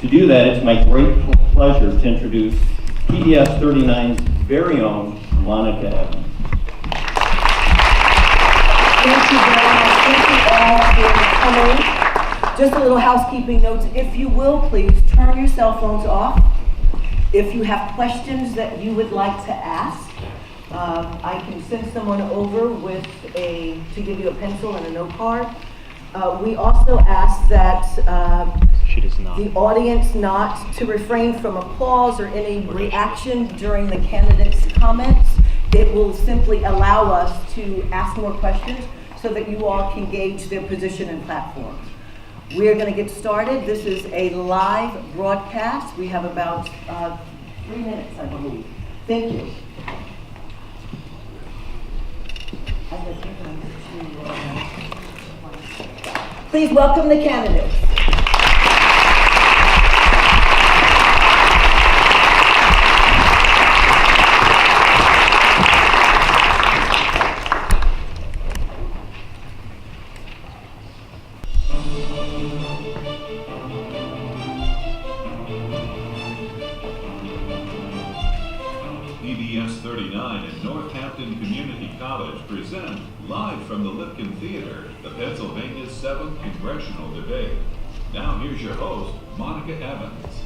To do that, it's my great pleasure to introduce PBS 39's very own Monica Evans. Thank you very much. Thank you all for coming. Just a little housekeeping notes. If you will, please turn your cell phones off. If you have questions that you would like to ask, I can send someone over to give you a pencil and a note card. We also ask that the audience not to refrain from applause or any reaction during the candidates' comments. It will simply allow us to ask more questions so that you all can gauge their position and platforms. We are going to get started. This is a live broadcast. We have about 3 minutes, I believe. Thank you. Please welcome the candidates. PBS 39 and Northampton Community College present, live from the Lipner Theater, the Pennsylvania's 7th Congressional Debate. Now here's your host, Monica Evans.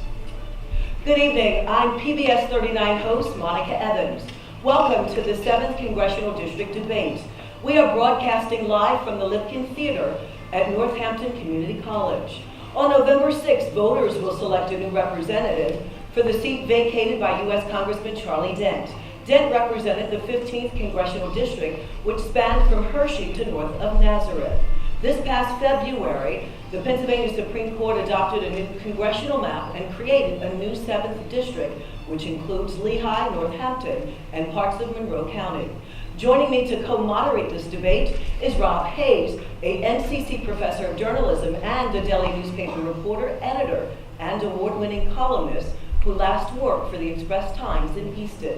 Good evening. I'm PBS 39 host, Monica Evans. Welcome to the 7th Congressional District Debate. We are broadcasting live from the Lipner Theater at Northampton Community College. On November 6th, voters will select a new representative for the seat vacated by U.S. Congressman Charlie Dent. Dent represented the 15th Congressional District, which spanned from Hershey to north of Nazareth. This past February, the Pennsylvania Supreme Court adopted a new congressional map and created a new 7th district, which includes Lehigh, Northampton, and parts of Monroe County. Joining me to co-moderate this debate is Rob Hayes, a NCC professor of journalism and a Daily newspaper reporter, editor, and award-winning columnist who last worked for the Express Times in Easton.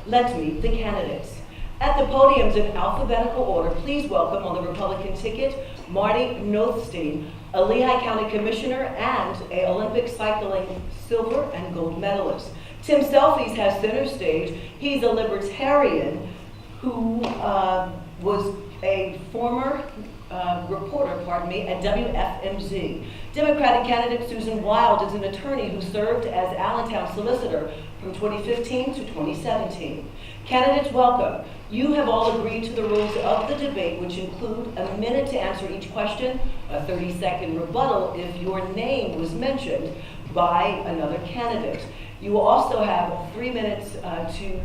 Let's meet the candidates. At the podiums in alphabetical order, please welcome on the Republican ticket, Marty Nothstein, a Lehigh County Commissioner and an Olympic cycling silver and gold medalist. Tim Silfies has center stage. He's a libertarian who was a former reporter, at WFMZ. Democratic candidate Susan Wild is an attorney who served as Allentown solicitor from 2015 to 2017. Candidates, welcome. You have all agreed to the rules of the debate, which include a minute to answer each question, a 30-second rebuttal if your name was mentioned by another candidate. You will also have 3 minutes to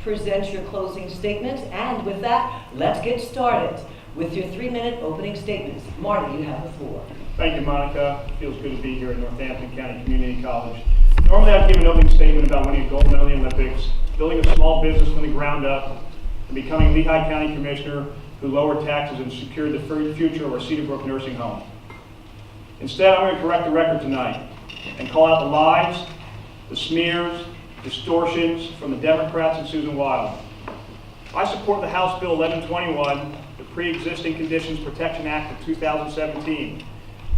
present your closing statements, and with that, let's get started with your 3-minute opening statements. Marty, you have the floor. Thank you, Monica. It feels good to be here at Northampton County Community College. Normally I'd give an opening statement about winning a gold medal in the Olympics, building a small business from the ground up, and becoming Lehigh County Commissioner who lowered taxes and secured the future of our Cedar Brook nursing home. Instead, I'm going to correct the record tonight and call out the lies, the smears, distortions from the Democrats and Susan Wild. I support the House Bill 1121, the Pre-Existing Conditions Protection Act of 2017,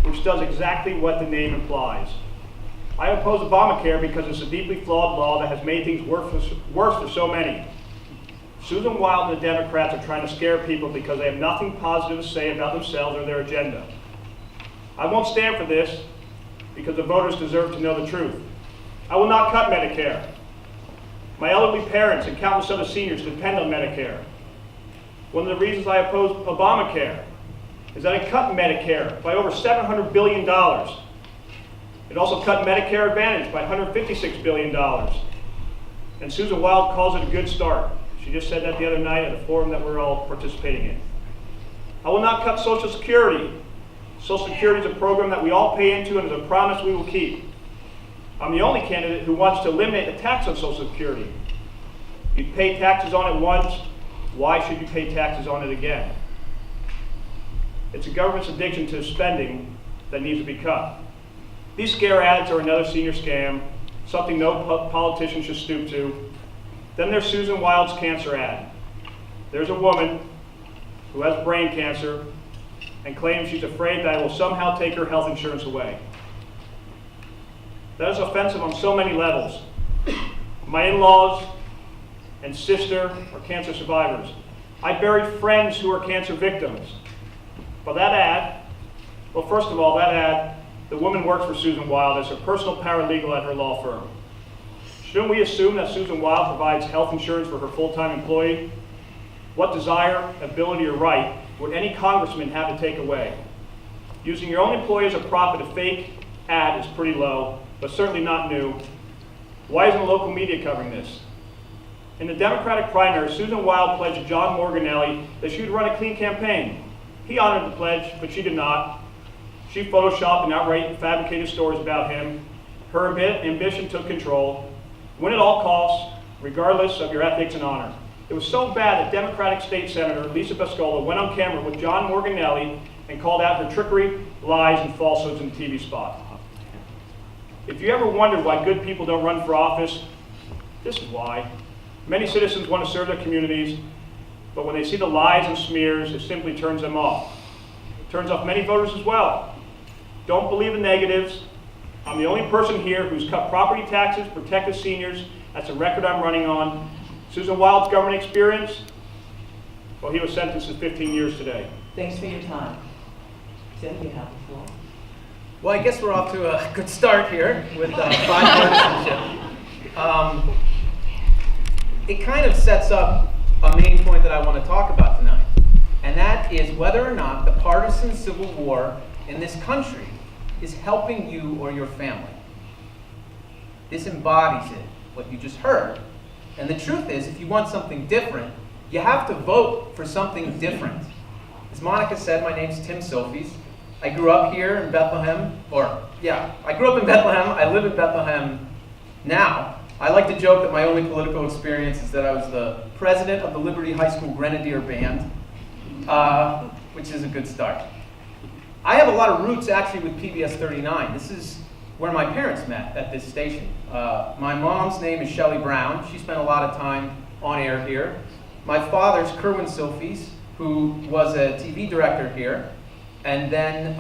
which does exactly what the name implies. I oppose Obamacare because it's a deeply flawed law that has made things worse for so many. Susan Wild and the Democrats are trying to scare people because they have nothing positive to say about themselves or their agenda. I won't stand for this because the voters deserve to know the truth. I will not cut Medicare. My elderly parents and countless other seniors depend on Medicare. One of the reasons I oppose Obamacare is that it cut Medicare by over $700 billion. It also cut Medicare Advantage by $156 billion. And Susan Wild calls it a good start. She just said that the other night at a forum that we're all participating in. I will not cut Social Security. Social Security is a program that we all pay into and is a promise we will keep. I'm the only candidate who wants to eliminate the tax on Social Security. You pay taxes on it once, why should you pay taxes on it again? It's the government's addiction to spending that needs to be cut. These scare ads are another senior scam, something no politician should stoop to. Then there's Susan Wild's cancer ad. There's a woman who has brain cancer and claims she's afraid that I will somehow take her health insurance away. That is offensive on so many levels. My in-laws and sister are cancer survivors. I buried friends who are cancer victims. But that ad, well, first of all, that ad, the woman works for Susan Wild as her personal paralegal at her law firm. Shouldn't we assume that Susan Wild provides health insurance for her full-time employee? What desire, ability, or right would any congressman have to take away? Using your own employee as a prop at a fake ad is pretty low, but certainly not new. Why isn't the local media covering this? In the Democratic primary, Susan Wild pledged John Morganelli that she would run a clean campaign. He honored the pledge, but she did not. She photoshopped and outright fabricated stories about him. Her ambition took control. Win at all costs, regardless of your ethics and honor. It was so bad that Democratic State Senator Lisa Pascola went on camera with John Morganelli and called out her trickery, lies, and falsehoods in the TV spot. If you ever wondered why good people don't run for office, this is why. Many citizens want to serve their communities, but when they see the lies and smears, it simply turns them off. It turns off many voters as well. Don't believe the negatives. I'm the only person here who's cut property taxes, protected seniors. That's a record I'm running on. Susan Wild's government experience, well, he was sentenced to 15 years today. Thanks for your time. Tim, you have the floor. Well, I guess we're off to a good start here with bipartisanship. It kind of sets up a main point that I want to talk about tonight, and that is whether or not the partisan civil war in this country is helping you or your family. This embodies it, what you just heard. And the truth is, if you want something different, you have to vote for something different. As Monica said, my name's Tim Silfies. I grew up here in Bethlehem, I grew up in Bethlehem. I live in Bethlehem now. I like to joke that my only political experience is that I was the president of the Liberty High School Grenadier Band, which is a good start. I have a lot of roots actually with PBS 39. This is where my parents met at this station. My mom's name is Shelley Brown. She spent a lot of time on air here. My father's Kerwin Silfies, who was a TV director here, and then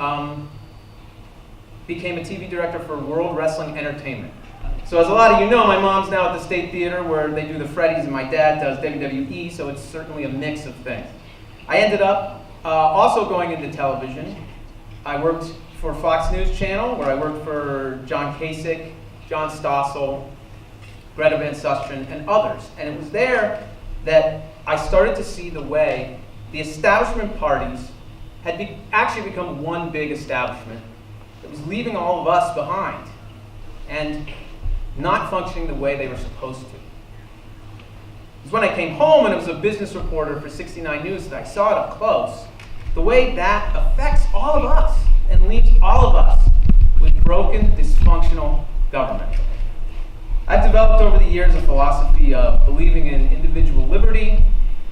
became a TV director for World Wrestling Entertainment. So as a lot of you know, my mom's now at the State Theater where they do the Freddies, and my dad does WWE, so it's certainly a mix of things. I ended up also going into television. I worked for Fox News Channel, where I worked for John Kasich, John Stossel, Greta Van Susteren, and others. And it was there that I started to see the way the establishment parties had actually become one big establishment that was leaving all of us behind and not functioning the way they were supposed to. It was when I came home and I was a business reporter for 69 News that I saw it up close, the way that affects all of us and leaves all of us with broken, dysfunctional government. I've developed over the years a philosophy of believing in individual liberty,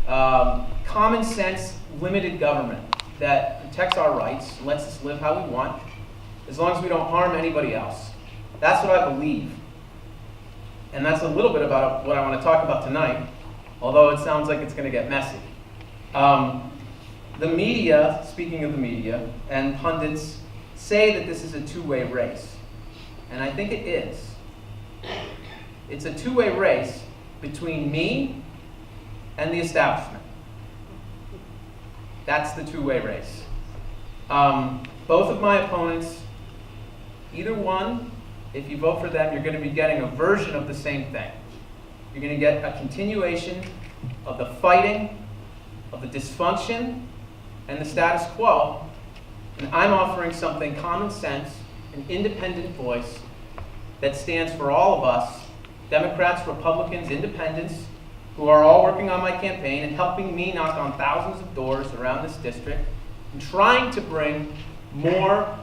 common sense, limited government that protects our rights, and lets us live how we want, as long as we don't harm anybody else. That's what I believe. And that's a little bit about what I want to talk about tonight, although it sounds like it's going to get messy. The media, speaking of the media, and pundits say that this is a two-way race. And I think it is. It's a two-way race between me and the establishment. That's the two-way race. Both of my opponents, either one, if you vote for them, you're going to be getting a version of the same thing. You're going to get a continuation of the fighting, of the dysfunction, and the status quo. And I'm offering something common sense, an independent voice that stands for all of us, Democrats, Republicans, independents, who are all working on my campaign and helping me knock on thousands of doors around this district and trying to bring more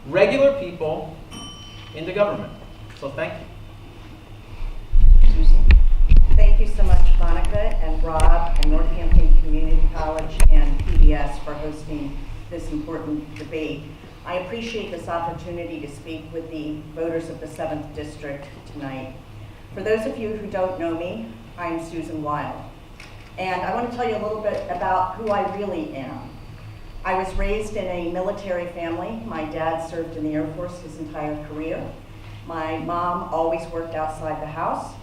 regular people into government. So thank you. Susan? Thank you so much, Monica and Rob and Northampton Community College and PBS for hosting this important debate. I appreciate this opportunity to speak with the voters of the 7th District tonight. For those of you who don't know me, I'm Susan Wild. And I want to tell you a little bit about who I really am. I was raised in a military family. My dad served in the Air Force his entire career. My mom always worked outside the house,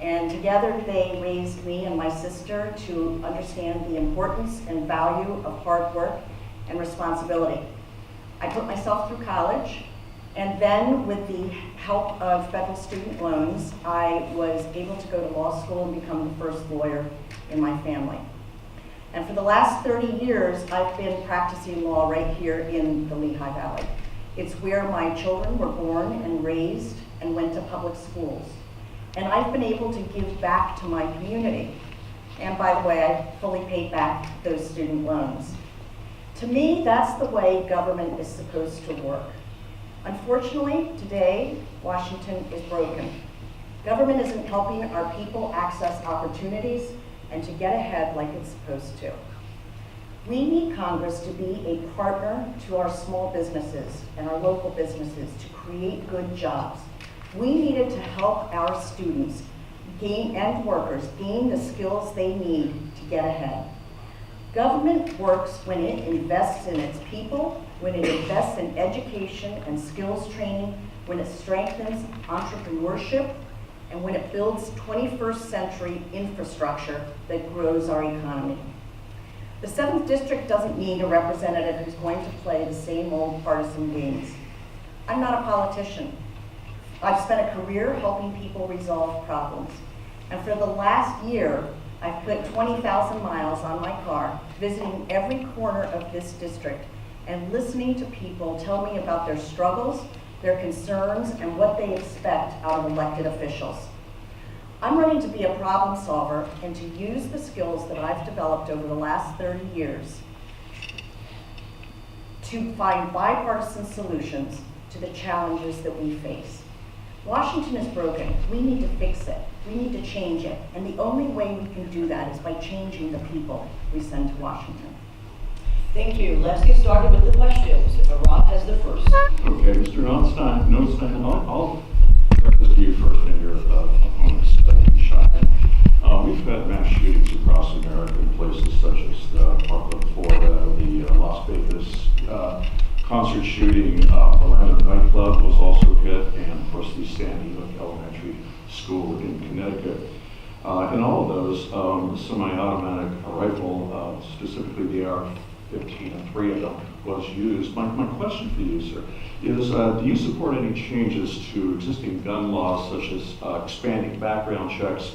and together they raised me and my sister to understand the importance and value of hard work and responsibility. I put myself through college, and then with the help of federal student loans, I was able to go to law school and become the first lawyer in my family. And for the last 30 years, I've been practicing law right here in the Lehigh Valley. It's where my children were born and raised and went to public schools. And I've been able to give back to my community. And by the way, I fully paid back those student loans. To me, that's the way government is supposed to work. Unfortunately, today, Washington is broken. Government isn't helping our people access opportunities and to get ahead like it's supposed to. We need Congress to be a partner to our small businesses and our local businesses to create good jobs. We needed to help our students and workers gain the skills they need to get ahead. Government works when it invests in its people, when it invests in education and skills training, when it strengthens entrepreneurship, and when it builds 21st century infrastructure that grows our economy. The 7th District doesn't need a representative who's going to play the same old partisan games. I'm not a politician. I've spent a career helping people resolve problems. And for the last year, I've put 20,000 miles on my car, visiting every corner of this district and listening to people tell me about their struggles, their concerns, and what they expect out of elected officials. I'm running to be a problem solver and to use the skills that I've developed over the last 30 years to find bipartisan solutions to the challenges that we face. Washington is broken. We need to fix it. We need to change it. And the only way we can do that is by changing the people we send to Washington. Thank you. Let's get started with the questions. Rob has the first. Okay, Mr. Nothstein, I'll direct this to you first and your opponents can chime in. We've had mass shootings across America in places such as Parkland, Florida, the Las Vegas concert shooting, Orlando nightclub was also hit, and of course the Sandy Hook Elementary School in Connecticut. In all of those, semi-automatic rifle, specifically the AR-15, and 3 of them was used. My question for you, sir, is do you support any changes to existing gun laws, such as expanding background checks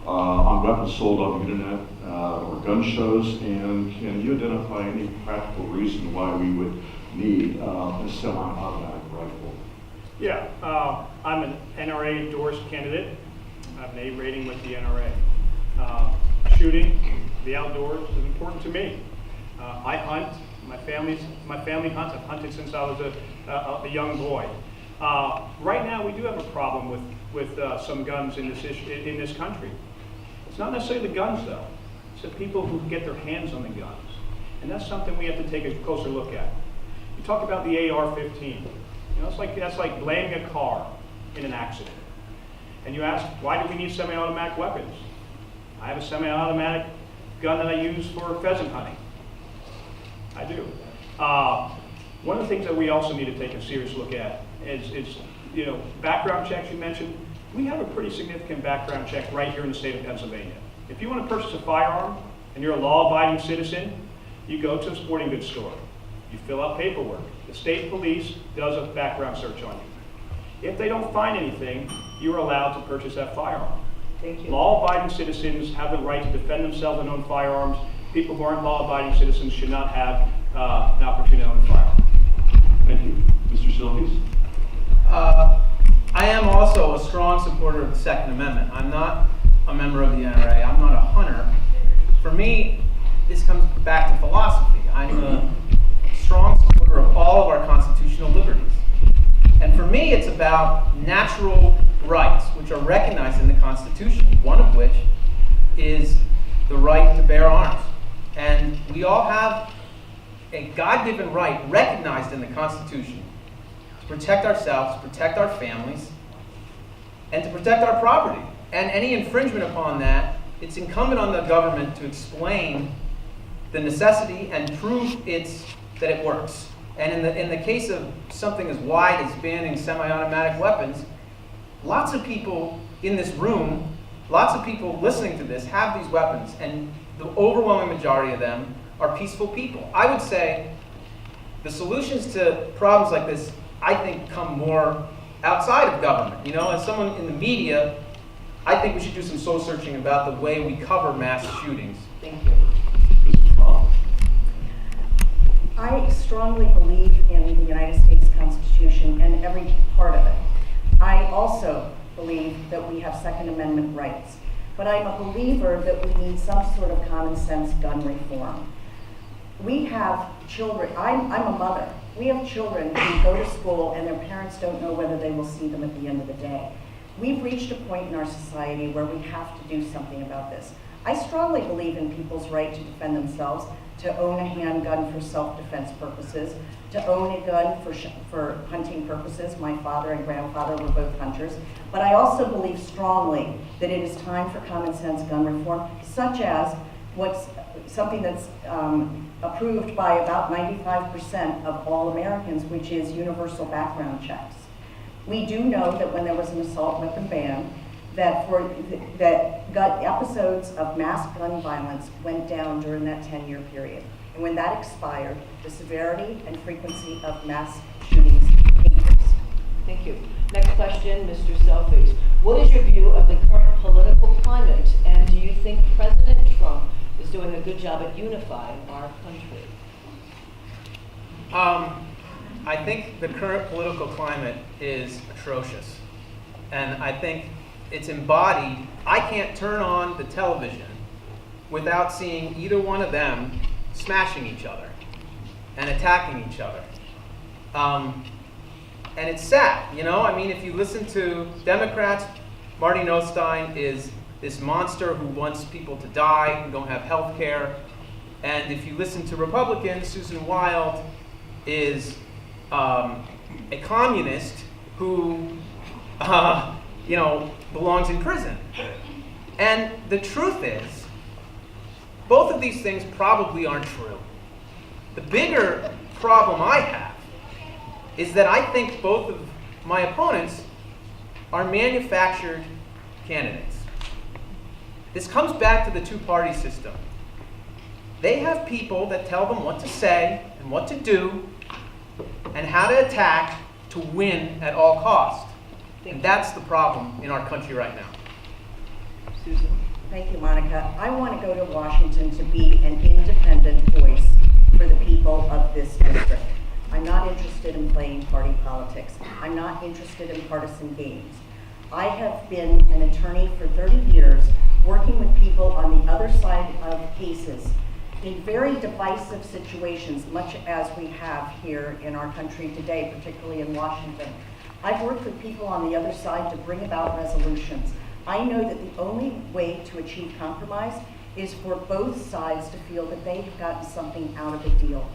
on weapons sold on the internet or gun shows, and can you identify any practical reason why we would need a semi-automatic rifle? Yeah, I'm an NRA endorsed candidate. I have an A rating with the NRA. Shooting, the outdoors is important to me. I hunt. My family hunts. I've hunted since I was a young boy. Right now, we do have a problem with some guns in this country. It's not necessarily the guns, though. It's the people who get their hands on the guns, and that's something we have to take a closer look at. You talk about the AR-15. You know, that's like blaming a car in an accident. And you ask, why do we need semi-automatic weapons? I have a semi-automatic gun that I use for pheasant hunting. I do. One of the things that we also need to take a serious look at is background checks you mentioned. We have a pretty significant background check right here in the state of Pennsylvania. If you want to purchase a firearm and you're a law-abiding citizen, you go to a sporting goods store. You fill out paperwork. The state police does a background search on you. If they don't find anything, you are allowed to purchase that firearm. Thank you. Law-abiding citizens have the right to defend themselves and own firearms. People who aren't law-abiding citizens should not have an opportunity to own a firearm. Thank you. Mr. Silfies? I am also a strong supporter of the Second Amendment. I'm not a member of the NRA. I'm not a hunter. For me, this comes back to philosophy. I'm a strong supporter of all of our constitutional liberties. And for me, it's about natural rights, which are recognized in the Constitution, one of which is the right to bear arms. And we all have a God-given right recognized in the Constitution to protect ourselves, to protect our families, and to protect our property. And any infringement upon that, it's incumbent on the government to explain the necessity and prove that it works. And in the case of something as wide as banning semi-automatic weapons, lots of people in this room, lots of people listening to this have these weapons, and the overwhelming majority of them are peaceful people. I would say the solutions to problems like this, I think, come more outside of government. You know, as someone in the media, I think we should do some soul searching about the way we cover mass shootings. Thank you. I strongly believe in the United States Constitution and every part of it. I also believe that we have Second Amendment rights, but I'm a believer that we need some sort of common sense gun reform. We have children, I'm a mother. We have children who go to school and their parents don't know whether they will see them at the end of the day. We've reached a point in our society where we have to do something about this. I strongly believe in people's right to defend themselves, to own a handgun for self-defense purposes, to own a gun for hunting purposes. My father and grandfather were both hunters. But I also believe strongly that it is time for common sense gun reform, such as something that's approved by about 95% of all Americans, which is universal background checks. We do know that when there was an assault weapon ban, that episodes of mass gun violence went down during that 10-year period. And when that expired, the severity and frequency of mass shootings increased. Thank you. Next question, Mr. Silfies. What is your view of the current political climate, and do you think President Trump is doing a good job at unifying our country? I think the current political climate is atrocious. And I think it's embodied. I can't turn on the television without seeing either one of them smashing each other and attacking each other. And it's sad, you know? I mean, if you listen to Democrats, Marty Nothstein is this monster who wants people to die, who don't have health care. And if you listen to Republicans, Susan Wild is a communist who, belongs in prison. And the truth is, both of these things probably aren't true. The bigger problem I have is that I think both of my opponents are manufactured candidates. This comes back to the two-party system. They have people that tell them what to say and what to do and how to attack to win at all costs. And that's the problem in our country right now. Susan. Thank you, Monica. I want to go to Washington to be an independent voice for the people of this district. I'm not interested in playing party politics. I'm not interested in partisan games. I have been an attorney for 30 years, working with people on the other side of cases in very divisive situations, much as we have here in our country today, particularly in Washington. I've worked with people on the other side to bring about resolutions. I know that the only way to achieve compromise is for both sides to feel that they have gotten something out of the deal.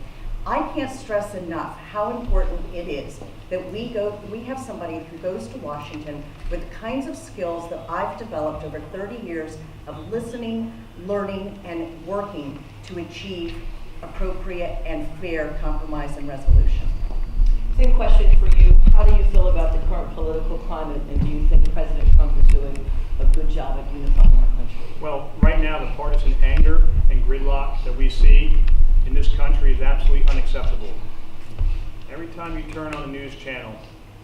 I can't stress enough how important it is that we have somebody who goes to Washington with the kinds of skills that I've developed over 30 years of listening, learning, and working to achieve appropriate and fair compromise and resolution. Same question for you. How do you feel about the current political climate, and do you think President Trump is doing a good job at unifying our country? Well, right now, the partisan anger and gridlock that we see in this country is absolutely unacceptable. Every time you turn on a news channel,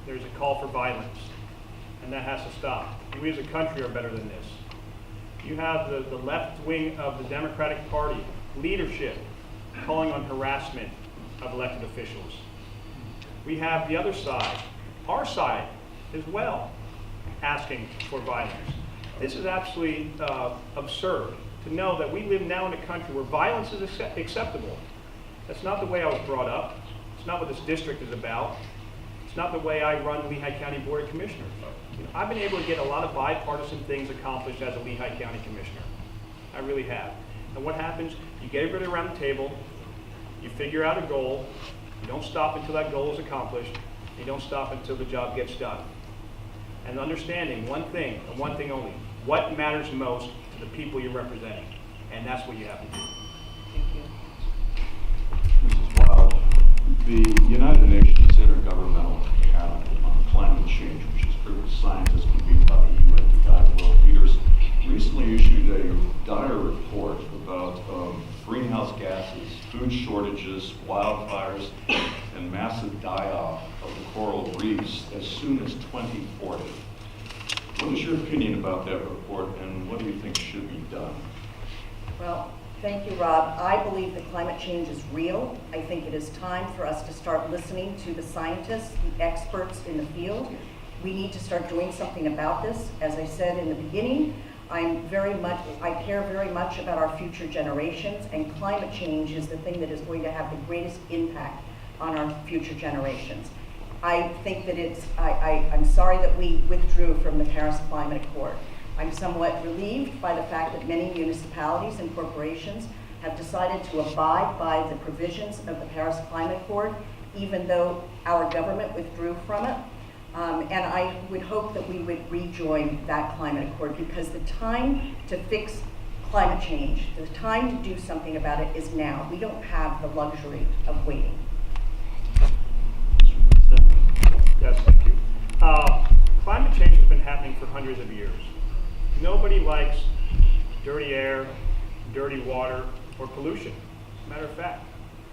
there's a call for violence, and that has to stop. We as a country are better than this. You have the left wing of the Democratic Party leadership calling on harassment of elected officials. We have the other side, our side as well, asking for violence. This is absolutely absurd to know that we live now in a country where violence is acceptable. That's not the way I was brought up. It's not what this district is about. It's not the way I run the Lehigh County Board of Commissioners. I've been able to get a lot of bipartisan things accomplished as a Lehigh County Commissioner. I really have. And what happens, you get everybody around the table, you figure out a goal, you don't stop until that goal is accomplished, you don't stop until the job gets done. And understanding one thing, and one thing only, what matters most to the people you're representing. And that's what you have to do. Thank you. Mrs. Wild, the United Nations Intergovernmental Panel on Climate Change, which is scientists convened by the UN to guide world leaders recently issued a dire report about greenhouse gases, food shortages, wildfires, and massive die-off of the coral reefs as soon as 2040. What is your opinion about that report, and what do you think should be done? Well, thank you, Rob. I believe that climate change is real. I think it is time for us to start listening to the scientists, the experts in the field. We need to start doing something about this. As I said in the beginning, I care very much about our future generations, and climate change is the thing that is going to have the greatest impact on our future generations. I think that I'm sorry that we withdrew from the Paris Climate Accord. I'm somewhat relieved by the fact that many municipalities and corporations have decided to abide by the provisions of the Paris Climate Accord, even though our government withdrew from it. And I would hope that we would rejoin that climate accord, because the time to fix climate change, the time to do something about it is now. We don't have the luxury of waiting. Yes, thank you. Climate change has been happening for hundreds of years. Nobody likes dirty air, dirty water, or pollution, as a matter of fact.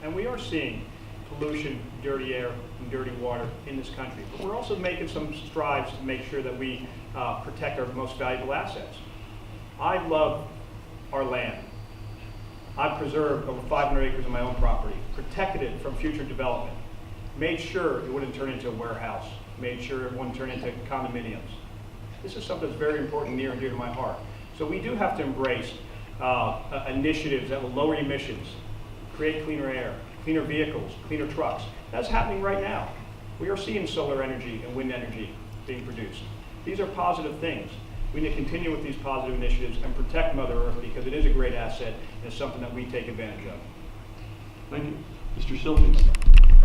And we are seeing pollution, dirty air, and dirty water in this country. But we're also making some strides to make sure that we protect our most valuable assets. I love our land. I've preserved over 500 acres of my own property, protected it from future development, made sure it wouldn't turn into a warehouse, made sure it wouldn't turn into condominiums. This is something that's very important, near and dear to my heart. So we do have to embrace initiatives that will lower emissions, create cleaner air, cleaner vehicles, cleaner trucks. That's happening right now. We are seeing solar energy and wind energy being produced. These are positive things. We need to continue with these positive initiatives and protect Mother Earth, because it is a great asset and it's something that we take advantage of. Thank you. Mr. Silfies.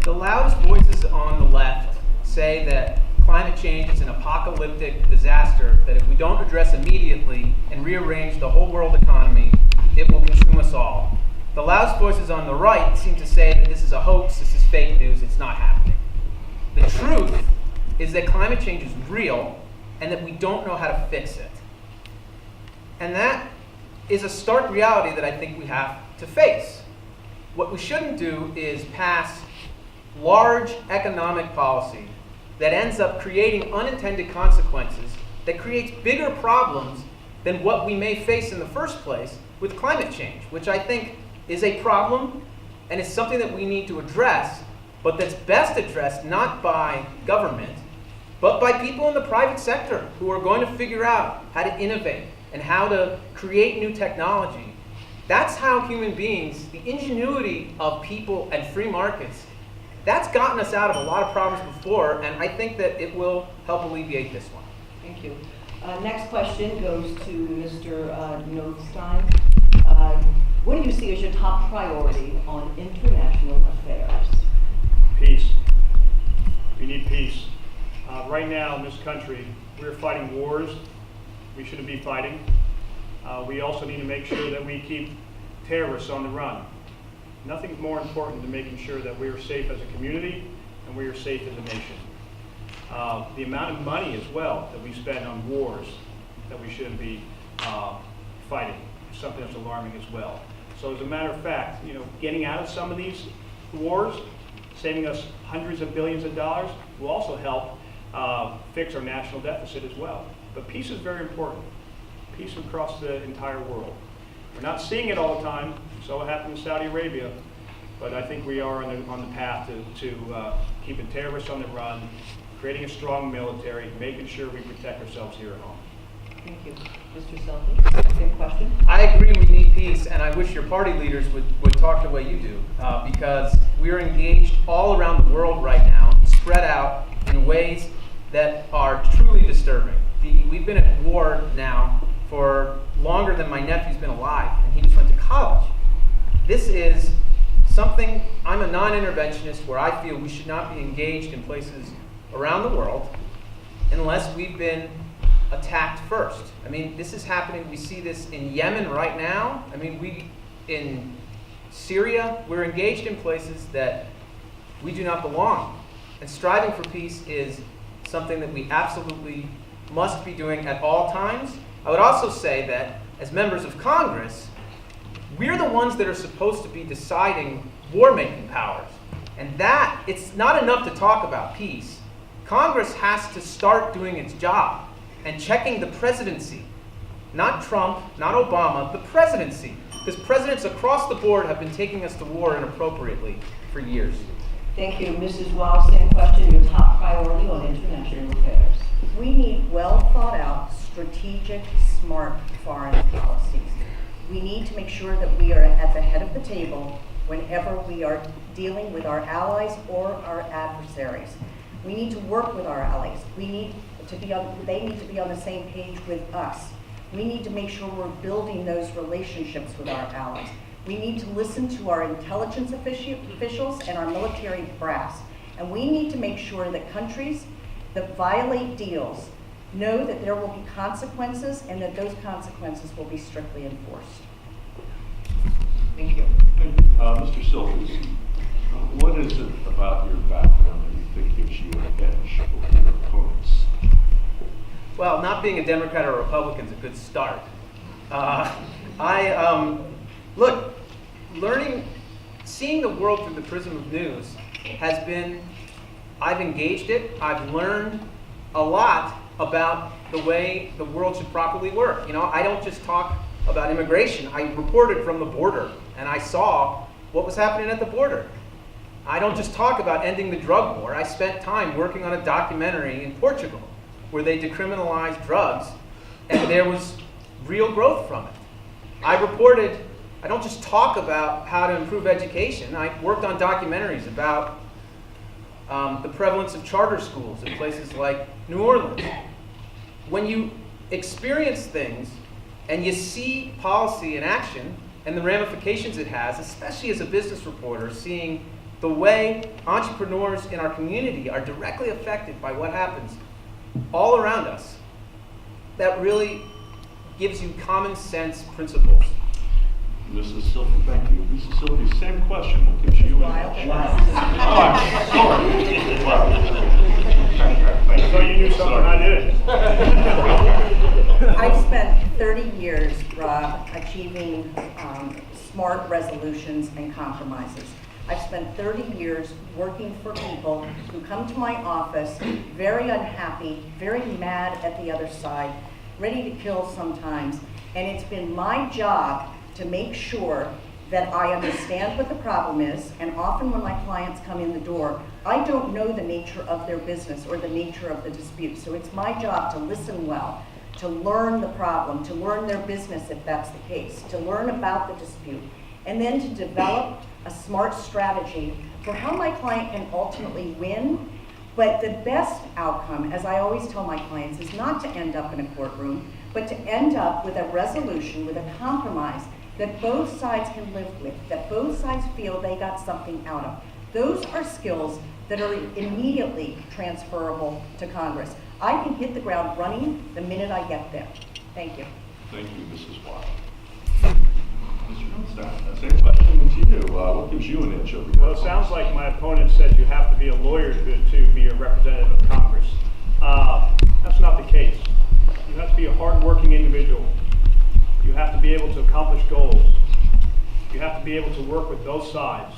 The loudest voices on the left say that climate change is an apocalyptic disaster, that if we don't address immediately and rearrange the whole world economy, it will consume us all. The loudest voices on the right seem to say that this is a hoax, this is fake news, it's not happening. The truth is that climate change is real and that we don't know how to fix it. And that is a stark reality that I think we have to face. What we shouldn't do is pass large economic policy that ends up creating unintended consequences, that creates bigger problems than what we may face in the first place with climate change, which I think is a problem and is something that we need to address, but that's best addressed not by government, but by people in the private sector who are going to figure out how to innovate and how to create new technology. That's how human beings, the ingenuity of people and free markets, that's gotten us out of a lot of problems before, and I think that it will help alleviate this one. Thank you. Next question goes to Mr. Nothstein. What do you see as your top priority on international affairs? Peace. We need peace. Right now in this country, we're fighting wars we shouldn't be fighting. We also need to make sure that we keep terrorists on the run. Nothing's more important than making sure that we are safe as a community and we are safe as a nation. The amount of money as well that we spend on wars that we shouldn't be fighting is something that's alarming as well. So as a matter of fact, getting out of some of these wars, saving us hundreds of billions of dollars, will also help fix our national deficit as well. But peace is very important. Peace across the entire world. We're not seeing it all the time. We saw what happened in Saudi Arabia, but I think we are on the path to keeping terrorists on the run, creating a strong military, making sure we protect ourselves here at home. Thank you. Mr. Silfies, same question. I agree we need peace, and I wish your party leaders would talk the way you do, because we're engaged all around the world right now, spread out in ways that are truly disturbing. We've been at war now for longer than my nephew's been alive, and he just went to college. This is something, I'm a non-interventionist, where I feel we should not be engaged in places around the world unless we've been attacked first. I mean, this is happening. We see this in Yemen right now. I mean, in Syria, we're engaged in places that we do not belong. And striving for peace is something that we absolutely must be doing at all times. I would also say that as members of Congress, we're the ones that are supposed to be deciding war-making powers. And that, it's not enough to talk about peace. Congress has to start doing its job and checking the presidency. Not Trump, not Obama, the presidency. Because presidents across the board have been taking us to war inappropriately for years. Thank you. Mrs. Wallace, same question, your top priority on international affairs. We need well thought out, strategic, smart foreign policies. We need to make sure that we are at the head of the table whenever we are dealing with our allies or our adversaries. We need to work with our allies. They need to be on the same page with us. We need to make sure we're building those relationships with our allies. We need to listen to our intelligence officials and our military brass. And we need to make sure that countries that violate deals know that there will be consequences and that those consequences will be strictly enforced. Thank you. Mr. Silfies, what is it about your background that you think gives you an edge over your opponents? Well, not being a Democrat or Republican is a good start. Look, seeing the world through the prism of news has been, I've engaged it, I've learned a lot about the way the world should properly work. You know, I don't just talk about immigration. I reported from the border, and I saw what was happening at the border. I don't just talk about ending the drug war. I spent time working on a documentary in Portugal where they decriminalized drugs, and there was real growth from it. I don't just talk about how to improve education. I worked on documentaries about the prevalence of charter schools in places like New Orleans. When you experience things and you see policy in action and the ramifications it has, especially as a business reporter, seeing the way entrepreneurs in our community are directly affected by what happens all around us, that really gives you common sense principles. Mrs. Silfies, thank you. Mrs. Silfies, same question. What gives you an edge? So you knew something I didn't. I've spent 30 years, Rob, achieving smart resolutions and compromises. I've spent 30 years working for people who come to my office very unhappy, very mad at the other side, ready to kill sometimes, and it's been my job to make sure that I understand what the problem is, and often when my clients come in the door, I don't know the nature of their business or the nature of the dispute, so it's my job to listen well, to learn the problem, to learn their business if that's the case, to learn about the dispute, and then to develop a smart strategy for how my client can ultimately win. But the best outcome, as I always tell my clients, is not to end up in a courtroom, but to end up with a resolution, with a compromise that both sides can live with, that both sides feel they got something out of. Those are skills that are immediately transferable to Congress. I can hit the ground running the minute I get there. Thank you. Thank you, Mrs. Watt. Mr. Nothstein, same question to you. What gives you an edge over your Well, it sounds like my opponent said you have to be a lawyer to be a representative of Congress. That's not the case. You have to be a hardworking individual. You have to be able to accomplish goals. You have to be able to work with both sides.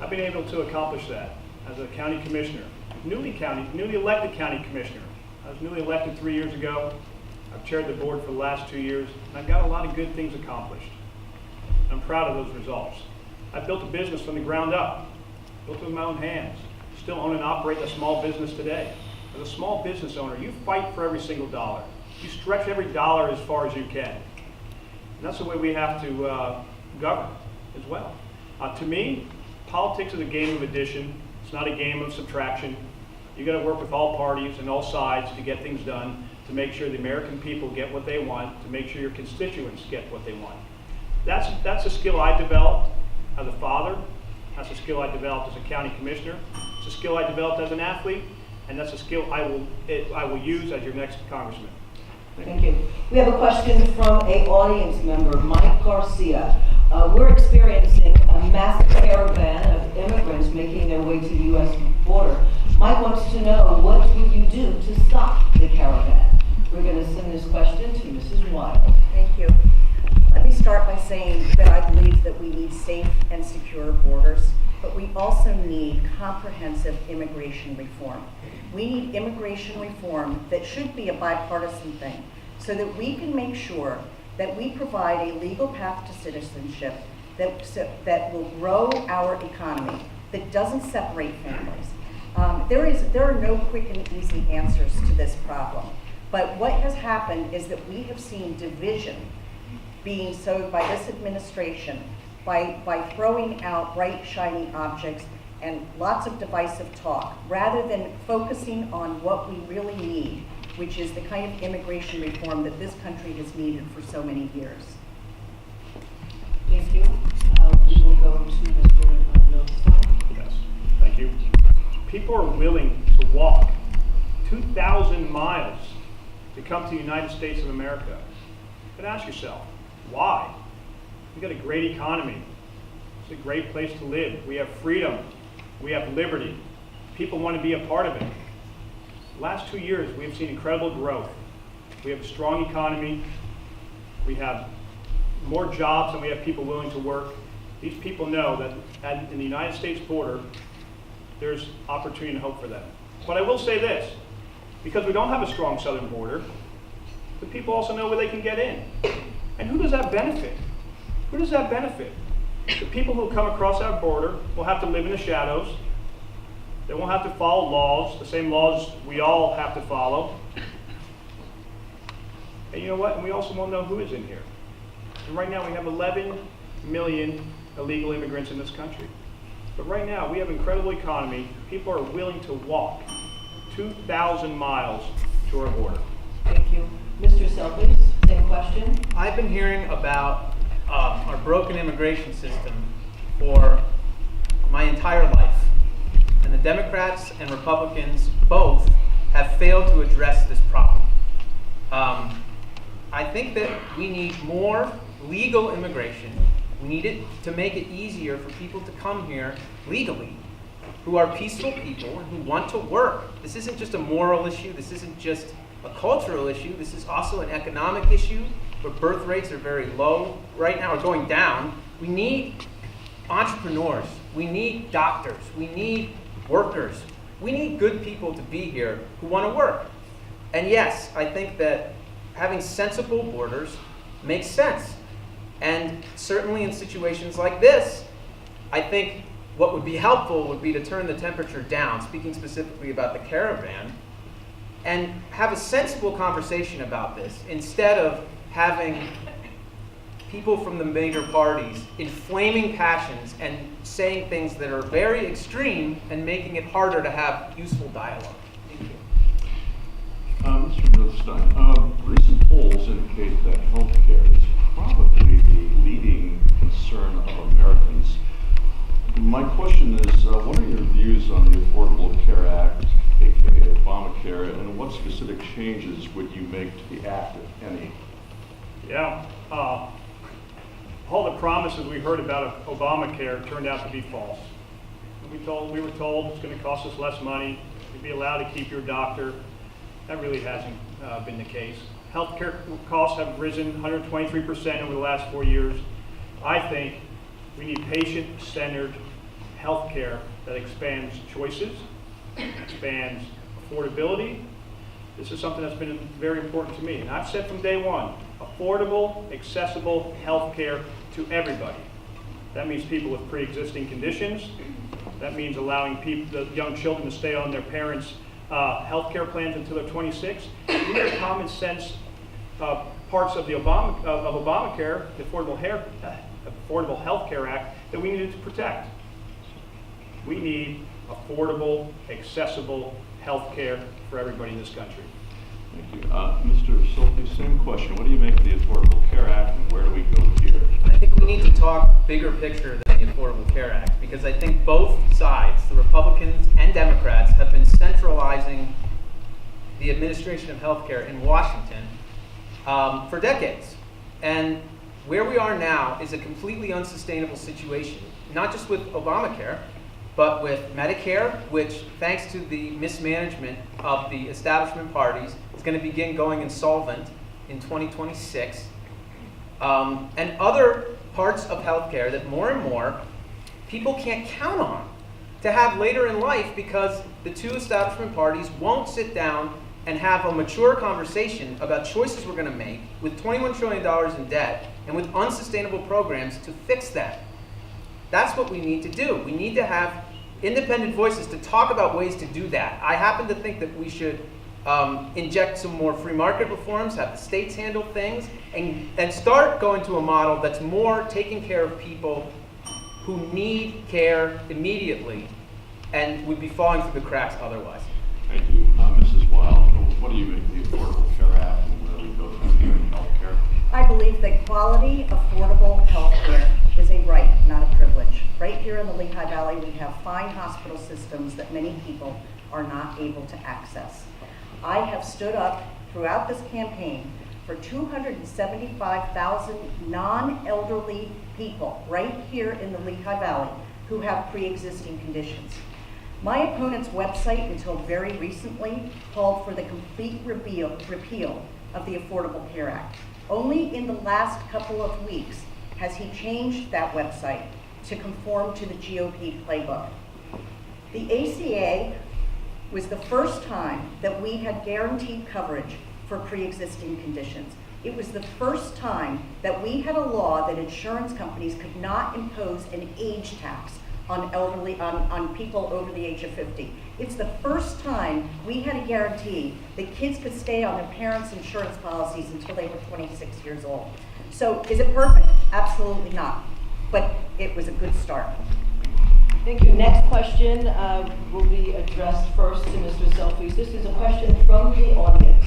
I've been able to accomplish that as a county commissioner, newly elected county commissioner. I was newly elected 3 years ago. I've chaired the board for the last 2 years, and I've got a lot of good things accomplished. I'm proud of those results. I've built a business from the ground up, built it with my own hands. Still own and operate a small business today. As a small business owner, you fight for every single dollar. You stretch every dollar as far as you can. And that's the way we have to govern as well. To me, politics is a game of addition. It's not a game of subtraction. You got to work with all parties and all sides to get things done, to make sure the American people get what they want, to make sure your constituents get what they want. That's a skill I developed as a father. That's a skill I developed as a county commissioner. It's a skill I developed as an athlete, and that's a skill I will use as your next congressman. Thank you. We have a question from an audience member, Mike Garcia. We're experiencing a massive caravan of immigrants making their way to the U.S. border. Mike wants to know, what will you do to stop the caravan? We're going to send this question to Mrs. Wild. Thank you. Let me start by saying that I believe that we need safe and secure borders, but we also need comprehensive immigration reform. We need immigration reform that should be a bipartisan thing, so that we can make sure that we provide a legal path to citizenship that will grow our economy, that doesn't separate families. There are no quick and easy answers to this problem. But what has happened is that we have seen division being sowed by this administration by throwing out bright, shiny objects and lots of divisive talk, rather than focusing on what we really need, which is the kind of immigration reform that this country has needed for so many years. Thank you. We will go to Mr. Nothstein. Yes, thank you. People are willing to walk 2,000 miles to come to the United States of America. But ask yourself, why? We've got a great economy. It's a great place to live. We have freedom. We have liberty. People want to be a part of it. The last 2 years, we have seen incredible growth. We have a strong economy. We have more jobs than we have people willing to work. These people know that in the United States border, there's opportunity and hope for them. But I will say this, because we don't have a strong southern border, the people also know where they can get in. And who does that benefit? Who does that benefit? The people who come across our border will have to live in the shadows. They won't have to follow laws, the same laws we all have to follow. And you know what? And we also won't know who is in here. And right now we have 11 million illegal immigrants in this country. But right now we have an incredible economy. People are willing to walk 2,000 miles to our border. Thank you. Mr. Silfies, same question. I've been hearing about our broken immigration system for my entire life. And the Democrats and Republicans both have failed to address this problem. I think that we need more legal immigration. We need it to make it easier for people to come here legally, who are peaceful people and who want to work. This isn't just a moral issue. This isn't just a cultural issue. This is also an economic issue where birth rates are very low right now, or going down. We need entrepreneurs. We need doctors. We need workers. We need good people to be here who want to work. And yes, I think that having sensible borders makes sense. And certainly in situations like this, I think what would be helpful would be to turn the temperature down, speaking specifically about the caravan, and have a sensible conversation about this instead of having people from the major parties inflaming passions and saying things that are very extreme and making it harder to have useful dialogue. Thank you. Mr. Nothstein, recent polls indicate that healthcare is probably the leading concern of Americans. My question is, what are your views on the Affordable Care Act, aka Obamacare, and what specific changes would you make to the act, if any? Yeah, all the promises we heard about Obamacare turned out to be false. We were told it's going to cost us less money, you'd be allowed to keep your doctor. That really hasn't been the case. Healthcare costs have risen 123% over the last 4 years. I think we need patient-centered healthcare that expands choices, expands affordability. This is something that's been very important to me. And I've said from day one, affordable, accessible healthcare to everybody. That means people with pre-existing conditions. That means allowing the young children to stay on their parents' health care plans until they're 26. These are common sense parts of the Obamacare, the Affordable Health Care Act, that we needed to protect. We need affordable, accessible health care for everybody in this country. Thank you. Mr. Silfies, same question. What do you make of the Affordable Care Act, and where do we go here? I think we need to talk bigger picture than the Affordable Care Act, because I think both sides, the Republicans and Democrats, have been centralizing the administration of healthcare in Washington for decades. And where we are now is a completely unsustainable situation, not just with Obamacare, but with Medicare, which thanks to the mismanagement of the establishment parties, is going to begin going insolvent in 2026, and other parts of healthcare that more and more people can't count on to have later in life because the two establishment parties won't sit down and have a mature conversation about choices we're going to make with $21 trillion in debt and with unsustainable programs to fix that. That's what we need to do. We need to have independent voices to talk about ways to do that. I happen to think that we should inject some more free market reforms, have the states handle things, and start going to a model that's more taking care of people who need care immediately and would be falling through the cracks otherwise. Thank you. Mrs. Wild, what do you make of the Affordable Care Act and where we go from health care? I believe that quality, affordable health care is a right, not a privilege. Right here in the Lehigh Valley, we have fine hospital systems that many people are not able to access. I have stood up throughout this campaign for 275,000 non-elderly people right here in the Lehigh Valley who have pre-existing conditions. My opponent's website, until very recently, called for the complete repeal of the Affordable Care Act. Only in the last couple of weeks has he changed that website to conform to the GOP playbook. The ACA was the first time that we had guaranteed coverage for pre-existing conditions. It was the first time that we had a law that insurance companies could not impose an age tax on people over the age of 50. It's the first time we had a guarantee that kids could stay on their parents' insurance policies until they were 26 years old. So is it perfect? Absolutely not. But it was a good start. Thank you. Next question will be addressed first to Mr. Silfies. This is a question from the audience,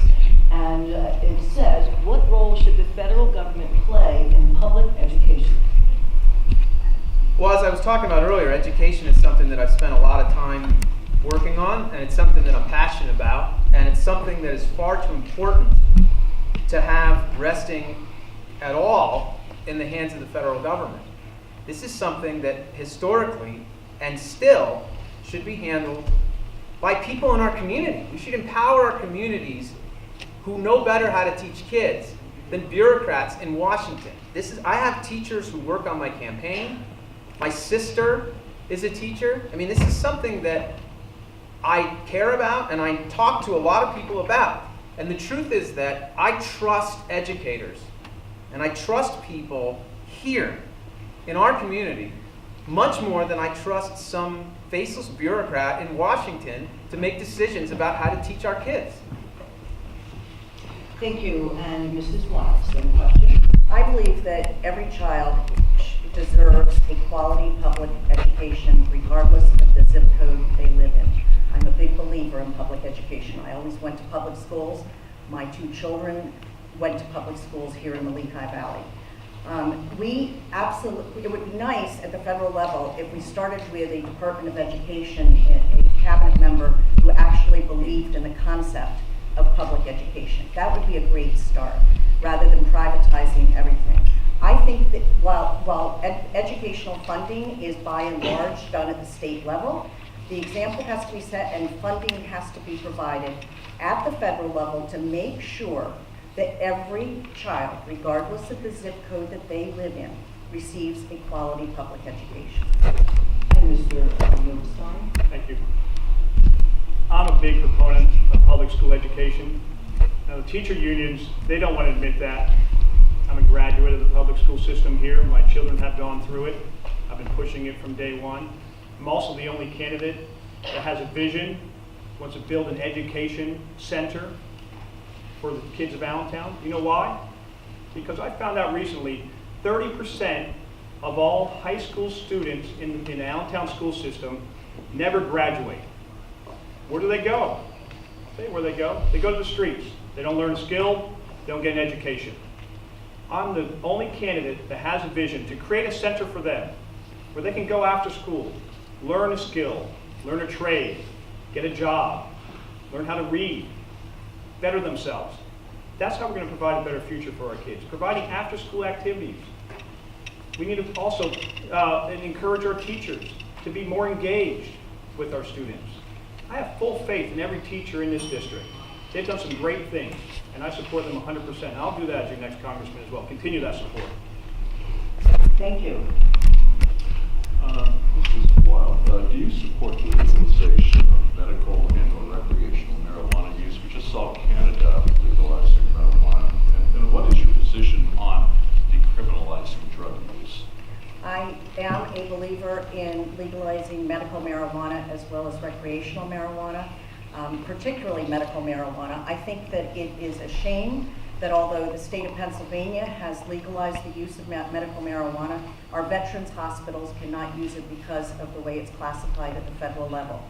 and it says, what role should the federal government play in public education? Well, as I was talking about earlier, education is something that I've spent a lot of time working on, and it's something that I'm passionate about, and it's something that is far too important to have resting at all in the hands of the federal government. This is something that historically and still should be handled by people in our community. We should empower our communities who know better how to teach kids than bureaucrats in Washington. I have teachers who work on my campaign. My sister is a teacher. I mean, this is something that I care about and I talk to a lot of people about. And the truth is that I trust educators and I trust people here in our community much more than I trust some faceless bureaucrat in Washington to make decisions about how to teach our kids. Thank you. And Mrs. Wild, same question. I believe that every child deserves a quality public education regardless of the zip code they live in. I'm a big believer in public education. I always went to public schools. My two children went to public schools here in the Lehigh Valley. It would be nice at the federal level if we started with a Department of Education, a cabinet member who actually believed in the concept of public education. That would be a great start, rather than privatizing everything. I think that while educational funding is by and large done at the state level, the example has to be set and funding has to be provided at the federal level to make sure that every child, regardless of the zip code that they live in, receives a quality public education. And Mr. Notstein. Thank you. I'm a big proponent of public school education. Now, the teacher unions, they don't want to admit that. I'm a graduate of the public school system here. My children have gone through it. I've been pushing it from day one. I'm also the only candidate that has a vision, wants to build an education center for the kids of Allentown. You know why? Because I found out recently 30% of all high school students in the Allentown school system never graduate. Where do they go? I'll tell you where they go. They go to the streets. They don't learn a skill. They don't get an education. I'm the only candidate that has a vision to create a center for them where they can go after school, learn a skill, learn a trade, get a job, learn how to read, better themselves. That's how we're going to provide a better future for our kids, providing after-school activities. We need to also encourage our teachers to be more engaged with our students. I have full faith in every teacher in this district. They've done some great things, and I support them 100%. And I'll do that as your next congressman as well. Continue that support. Thank you. Mrs. Wild, do you support the legalization of medical and/or recreational marijuana use? We just saw Canada legalizing marijuana. And what is your position on decriminalizing drug use? I am a believer in legalizing medical marijuana as well as recreational marijuana, particularly medical marijuana. I think that it is a shame that although the state of Pennsylvania has legalized the use of medical marijuana, our veterans hospitals cannot use it because of the way it's classified at the federal level.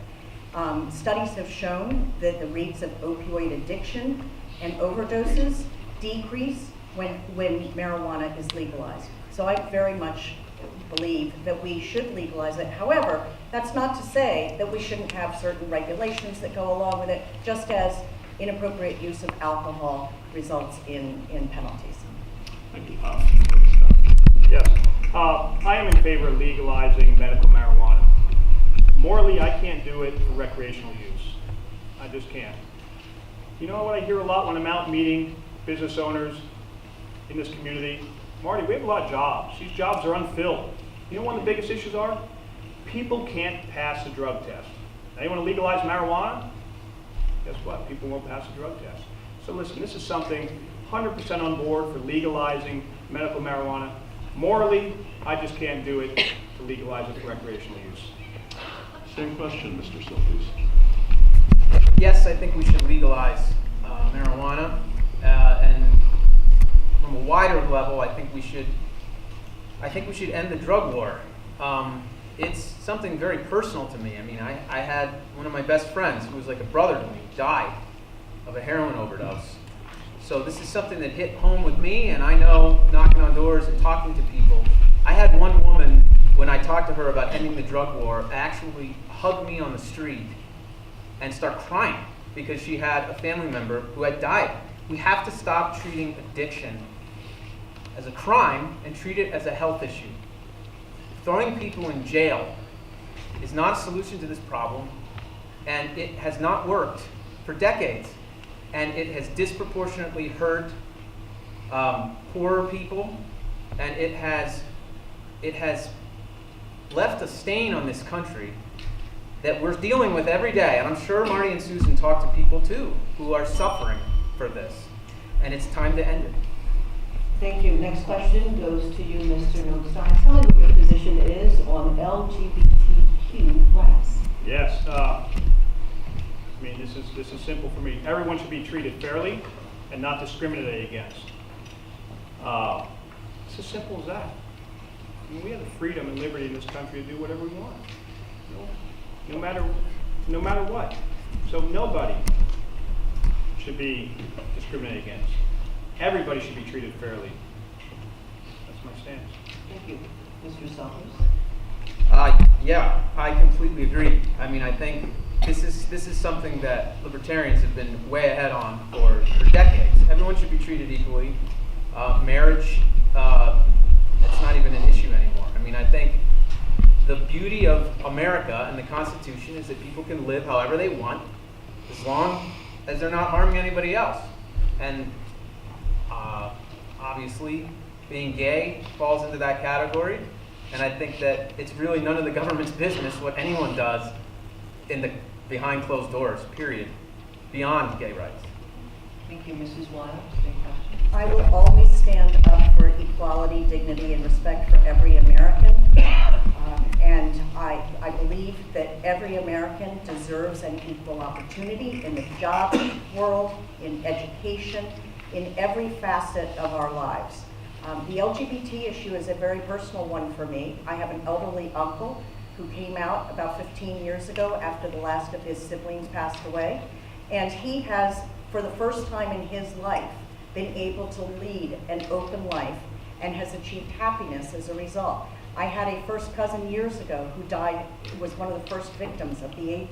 Studies have shown that the rates of opioid addiction and overdoses decrease when marijuana is legalized. So I very much believe that we should legalize it. However, that's not to say that we shouldn't have certain regulations that go along with it, just as inappropriate use of alcohol results in penalties. Thank you. Yes. I am in favor of legalizing medical marijuana. Morally, I can't do it for recreational use. I just can't. You know what I hear a lot when I'm out meeting business owners in this community? Marty, we have a lot of jobs. These jobs are unfilled. You know what one of the biggest issues are? People can't pass a drug test. Now you want to legalize marijuana? Guess what? People won't pass a drug test. So listen, this is something 100% on board for legalizing medical marijuana. Morally, I just can't do it to legalize it for recreational use. Same question, Mr. Silfies. Yes, I think we should legalize marijuana, and from a wider level, I think we should end the drug war. It's something very personal to me. I mean, I had one of my best friends who was like a brother to me, died of a heroin overdose. So this is something that hit home with me, and I know knocking on doors and talking to people. I had one woman, when I talked to her about ending the drug war, actually hug me on the street and start crying because she had a family member who had died. We have to stop treating addiction as a crime and treat it as a health issue. Throwing people in jail is not a solution to this problem, and it has not worked for decades, and it has disproportionately hurt poorer people, and it has left a stain on this country that we're dealing with every day. And I'm sure Marty and Susan talk to people too who are suffering for this, and it's time to end it. Thank you. Next question goes to you, Mr. Nothstein. Tell me what your position is on LGBTQ rights. Yes. I mean, this is simple for me. Everyone should be treated fairly and not discriminated against. It's as simple as that. I mean, we have the freedom and liberty in this country to do whatever we want. No matter what. So nobody should be discriminated against. Everybody should be treated fairly. That's my stance. Thank you. Mr. Silfies. Yeah, I completely agree. I mean, I think this is something that libertarians have been way ahead on for decades. Everyone should be treated equally. Marriage, it's not even an issue anymore. I mean, I think the beauty of America and the Constitution is that people can live however they want as long as they're not harming anybody else. And obviously, being gay falls into that category, and I think that it's really none of the government's business what anyone does behind closed doors, period, beyond gay rights. Thank you, Mrs. Wild. Same question. I will always stand up for equality, dignity, and respect for every American. And I believe that every American deserves an equal opportunity in the job world, in education, in every facet of our lives. The LGBT issue is a very personal one for me. I have an elderly uncle who came out about 15 years ago after the last of his siblings passed away. And he has, for the first time in his life, been able to lead an open life and has achieved happiness as a result. I had a first cousin years ago who died, who was one of the first victims of the AIDS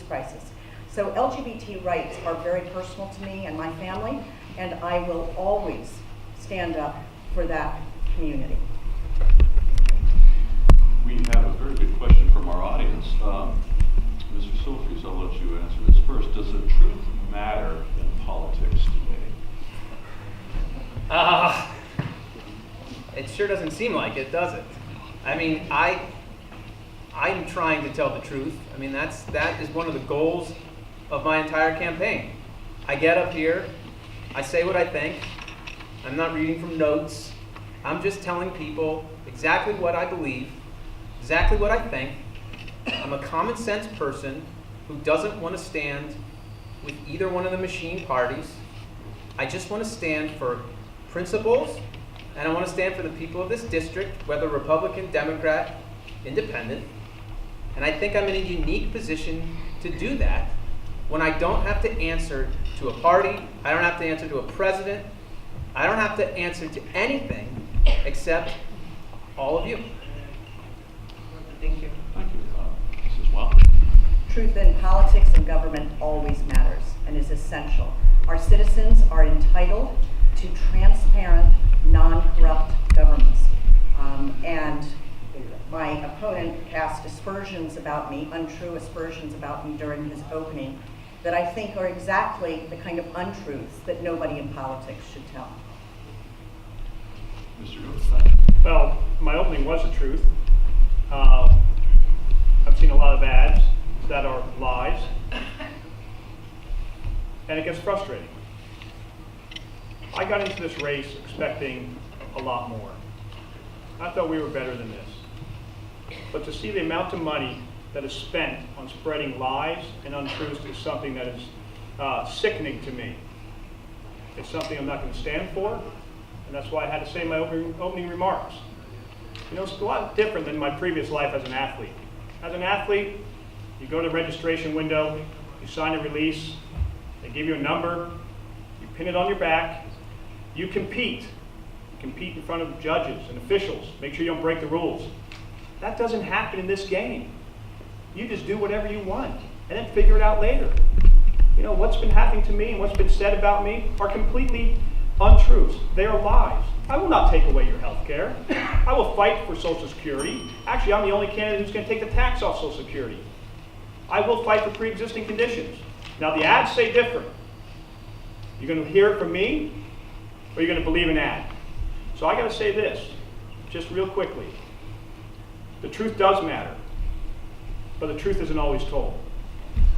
crisis. So LGBT rights are very personal to me and my family, and I will always stand up for that community. We have a very good question from our audience. Mr. Silfies, I'll let you answer this first. Does the truth matter in politics today? It sure doesn't seem like it, does it? I mean, I'm trying to tell the truth. I mean, that is one of the goals of my entire campaign. I get up here, I say what I think. I'm not reading from notes. I'm just telling people exactly what I believe, exactly what I think. I'm a common sense person who doesn't want to stand with either one of the machine parties. I just want to stand for principles, and I want to stand for the people of this district, whether Republican, Democrat, Independent. And I think I'm in a unique position to do that when I don't have to answer to a party, I don't have to answer to a president, I don't have to answer to anything except all of you. Thank you. Thank you. Mrs. Well. Truth in politics and government always matters and is essential. Our citizens are entitled to transparent, non-corrupt governments. And my opponent cast aspersions about me, untrue aspersions about me during his opening, that I think are exactly the kind of untruths that nobody in politics should tell. Mr. Nothstein. Well, my opening was the truth. I've seen a lot of ads that are lies, and it gets frustrating. I got into this race expecting a lot more. I thought we were better than this. But to see the amount of money that is spent on spreading lies and untruths is something that is sickening to me. It's something I'm not going to stand for, and that's why I had to say my opening remarks. You know, it's a lot different than my previous life as an athlete. As an athlete, you go to the registration window, you sign a release, they give you a number, you pin it on your back, you compete. You compete in front of judges and officials, make sure you don't break the rules. That doesn't happen in this game. You just do whatever you want and then figure it out later. You know, what's been happening to me and what's been said about me are completely untruths. They are lies. I will not take away your health care. I will fight for Social Security. Actually, I'm the only candidate who's going to take the tax off Social Security. I will fight for pre-existing conditions. Now, the ads say different. You're going to hear it from me, or you're going to believe an ad. So I got to say this, just real quickly. The truth does matter, but the truth isn't always told.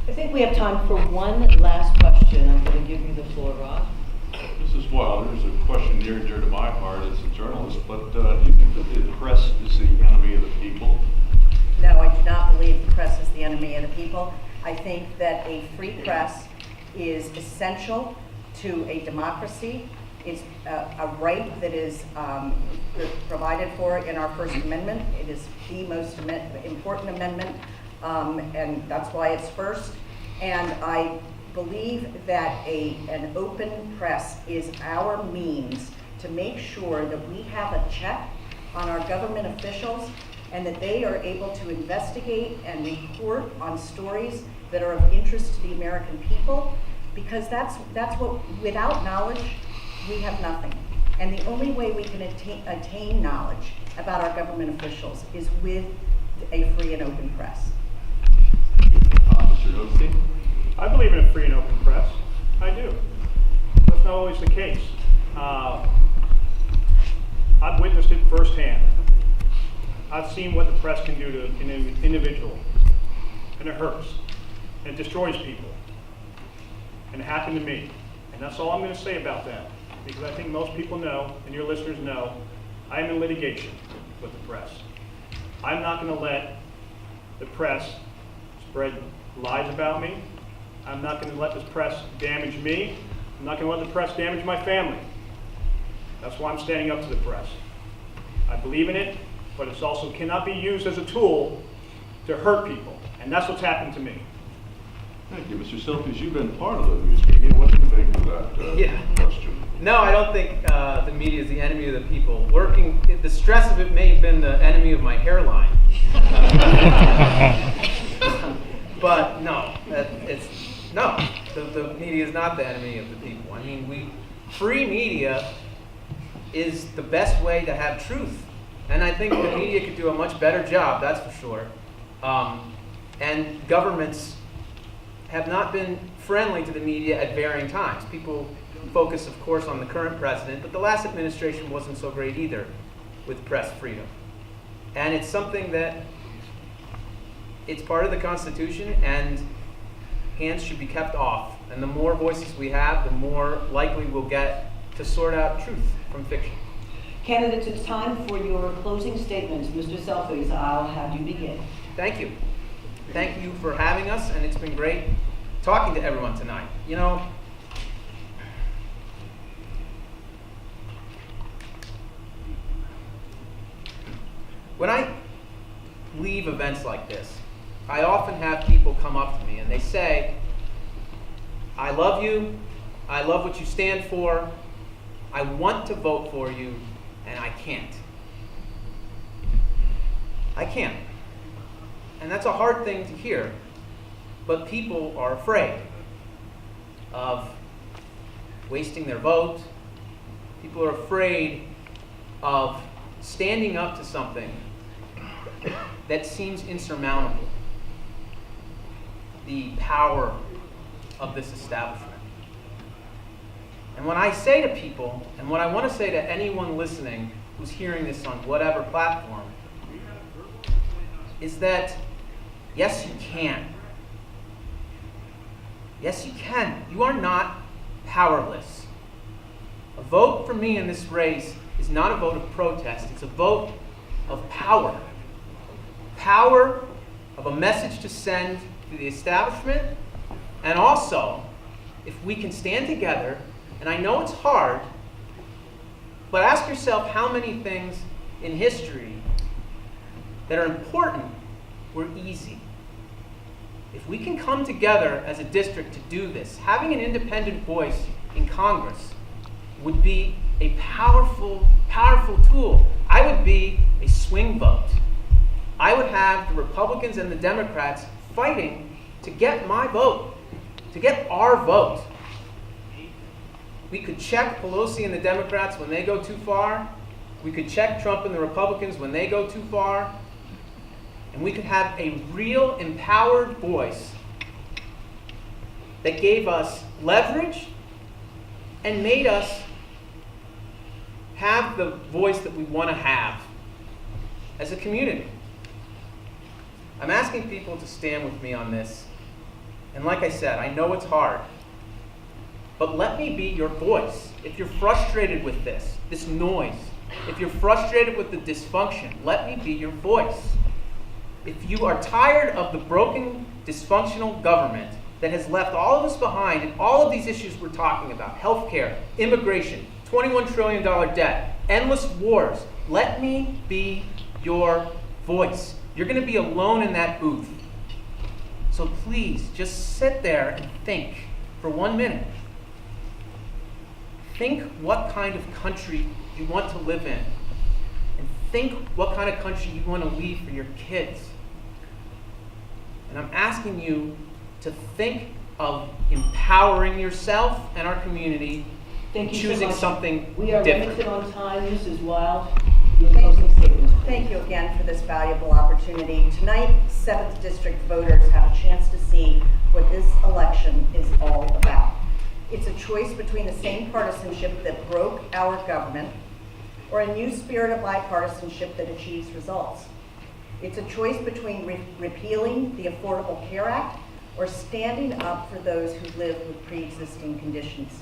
I think we have time for one last question. I'm going to give you the floor, Rob. Mrs. Well, there's a question near and dear to my heart as a journalist, but do you think that the press is the enemy of the people? No, I do not believe the press is the enemy of the people. I think that a free press is essential to a democracy. It's a right that is provided for in our First Amendment. It is the most important amendment, and that's why it's first. And I believe that an open press is our means to make sure that we have a check on our government officials and that they are able to investigate and report on stories that are of interest to the American people, because that's what, without knowledge, we have nothing. And the only way we can attain knowledge about our government officials is with a free and open press. Mr. Nothstein? I believe in a free and open press. I do. That's not always the case. I've witnessed it firsthand. I've seen what the press can do to an individual, and it hurts, and it destroys people. And it happened to me. And that's all I'm going to say about that, because I think most people know, and your listeners know, I am in litigation with the press. I'm not going to let the press spread lies about me. I'm not going to let this press damage me. I'm not going to let the press damage my family. That's why I'm standing up to the press. I believe in it, but it also cannot be used as a tool to hurt people. And that's what's happened to me. Thank you. Mr. Silfies, you've been part of the news media. What do you think of that question? No, I don't think the media is the enemy of the people. The stress of it may have been the enemy of my hairline. But no, the media is not the enemy of the people. I mean, free media is the best way to have truth. And I think the media could do a much better job, that's for sure. And governments have not been friendly to the media at varying times. People focus, of course, on the current president, but the last administration wasn't so great either with press freedom. And it's something that it's part of the Constitution, and hands should be kept off. And the more voices we have, the more likely we'll get to sort out truth from fiction. Candidates, it's time for your closing statements. Mr. Silfies, I'll have you begin. Thank you. Thank you for having us, and it's been great talking to everyone tonight. You know, when I leave events like this, I often have people come up to me and they say, I love you, I love what you stand for, I want to vote for you, and I can't. I can't. And that's a hard thing to hear, but people are afraid of wasting their vote. People are afraid of standing up to something that seems insurmountable. The power of this establishment. And when I say to people, and what I want to say to anyone listening who's hearing this on whatever platform, is that yes, you can. Yes, you can. You are not powerless. A vote for me in this race is not a vote of protest. It's a vote of power. Power of a message to send to the establishment, and also, if we can stand together, and I know it's hard, but ask yourself how many things in history that are important were easy. If we can come together as a district to do this, having an independent voice in Congress would be a powerful, powerful tool. I would be a swing vote. I would have the Republicans and the Democrats fighting to get my vote, to get our vote. We could check Pelosi and the Democrats when they go too far. We could check Trump and the Republicans when they go too far. And we could have a real empowered voice that gave us leverage and made us have the voice that we want to have as a community. I'm asking people to stand with me on this. And like I said, I know it's hard. But let me be your voice. If you're frustrated with this noise, if you're frustrated with the dysfunction, let me be your voice. If you are tired of the broken, dysfunctional government that has left all of us behind in all of these issues we're talking about, healthcare, immigration, $21 trillion debt, endless wars, let me be your voice. You're going to be alone in that booth. So please, just sit there and think for 1 minute. Think what kind of country you want to live in. And think what kind of country you want to leave for your kids. And I'm asking you to think of empowering yourself and our community, Thank you choosing so much. something We are different. limited on time. Mrs. Wild, your closing statement. Thank you again for this valuable opportunity. Tonight, 7th District voters have a chance to see what this election is all about. It's a choice between the same partisanship that broke our government or a new spirit of bipartisanship that achieves results. It's a choice between repealing the Affordable Care Act or standing up for those who live with pre-existing conditions.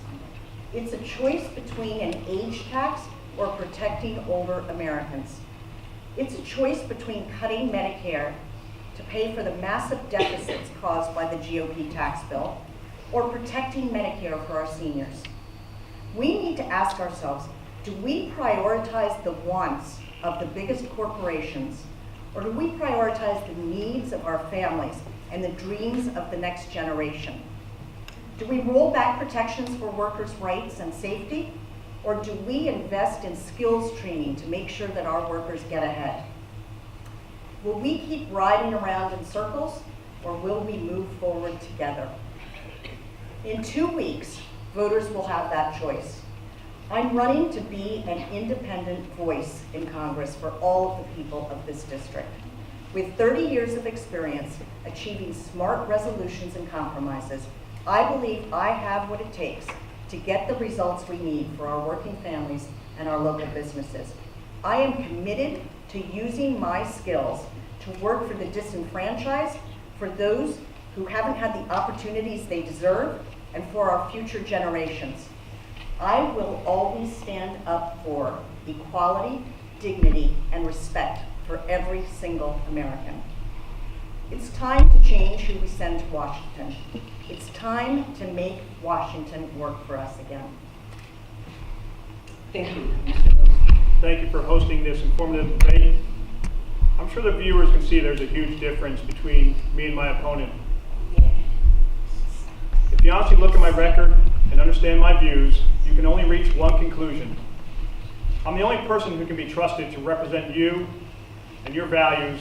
It's a choice between an age tax or protecting older Americans. It's a choice between cutting Medicare to pay for the massive deficits caused by the GOP tax bill or protecting Medicare for our seniors. We need to ask ourselves, do we prioritize the wants of the biggest corporations, or do we prioritize the needs of our families and the dreams of the next generation? Do we roll back protections for workers' rights and safety, or do we invest in skills training to make sure that our workers get ahead? Will we keep riding around in circles, or will we move forward together? In 2 weeks, voters will have that choice. I'm running to be an independent voice in Congress for all of the people of this district. With 30 years of experience achieving smart resolutions and compromises, I believe I have what it takes to get the results we need for our working families and our local businesses. I am committed to using my skills to work for the disenfranchised, for those who haven't had the opportunities they deserve, and for our future generations. I will always stand up for equality, dignity, and respect for every single American. It's time to change who we send to Washington. It's time to make Washington work for us again. Thank you, Mr. Rose. Thank you for hosting this informative debate. I'm sure the viewers can see there's a huge difference between me and my opponent. If you honestly look at my record and understand my views, you can only reach one conclusion. I'm the only person who can be trusted to represent you and your values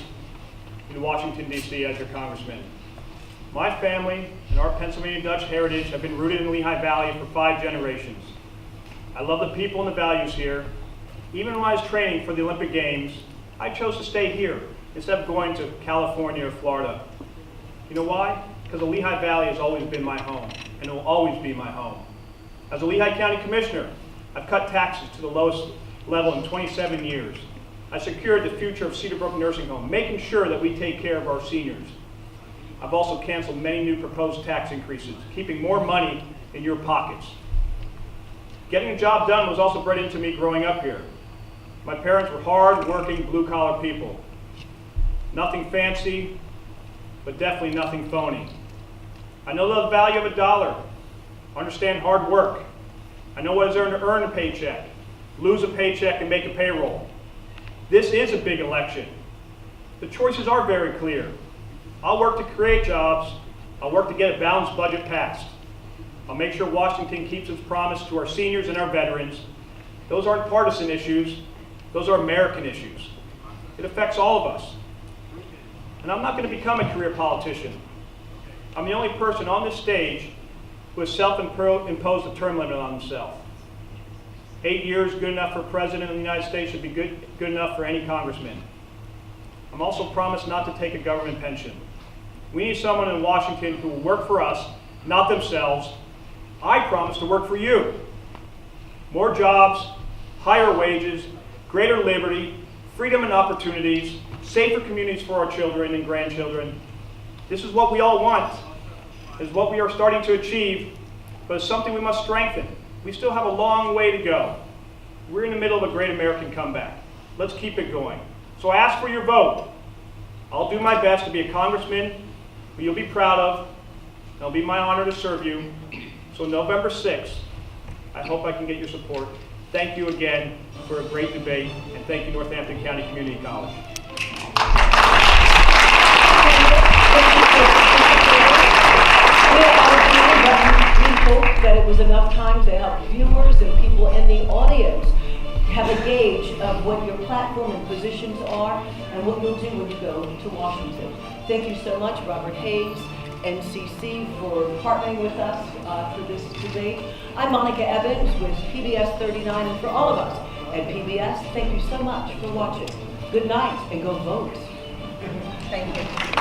in Washington, D.C. as your congressman. My family and our Pennsylvania Dutch heritage have been rooted in Lehigh Valley for 5 generations. I love the people and the values here. Even when I was training for the Olympic Games, I chose to stay here instead of going to California or Florida. You know why? Because the Lehigh Valley has always been my home, and it will always be my home. As a Lehigh County Commissioner, I've cut taxes to the lowest level in 27 years. I secured the future of Cedar Brook Nursing Home, making sure that we take care of our seniors. I've also canceled many new proposed tax increases, keeping more money in your pockets. Getting a job done was also bred into me growing up here. My parents were hard-working, blue-collar people. Nothing fancy, but definitely nothing phony. I know the value of a dollar. I understand hard work. I know what it's to earn a paycheck, lose a paycheck, and make a payroll. This is a big election. The choices are very clear. I'll work to create jobs. I'll work to get a balanced budget passed. I'll make sure Washington keeps its promise to our seniors and our veterans. Those aren't partisan issues. Those are American issues. It affects all of us. And I'm not going to become a career politician. I'm the only person on this stage who has self-imposed a term limit on himself. 8 years, good enough for President of the United States, should be good enough for any congressman. I'm also promised not to take a government pension. We need someone in Washington who will work for us, not themselves. I promise to work for you. More jobs, higher wages, greater liberty, freedom and opportunities, safer communities for our children and grandchildren. This is what we all want. It's what we are starting to achieve, but it's something we must strengthen. We still have a long way to go. We're in the middle of a great American comeback. Let's keep it going. So I ask for your vote. I'll do my best to be a congressman who you'll be proud of. It'll be my honor to serve you. So November 6th, I hope I can get your support. Thank you again for a great debate, and thank you, Northampton County Community College. We hope that it was enough time to help viewers and people in the audience have a gauge of what your platform and positions are and what you'll do when you go to Washington. Thank you so much, Robert Hayes, NCC, for partnering with us for this debate. I'm Monica Evans with PBS 39, and for all of us at PBS, thank you so much for watching. Good night, and go vote. Thank you.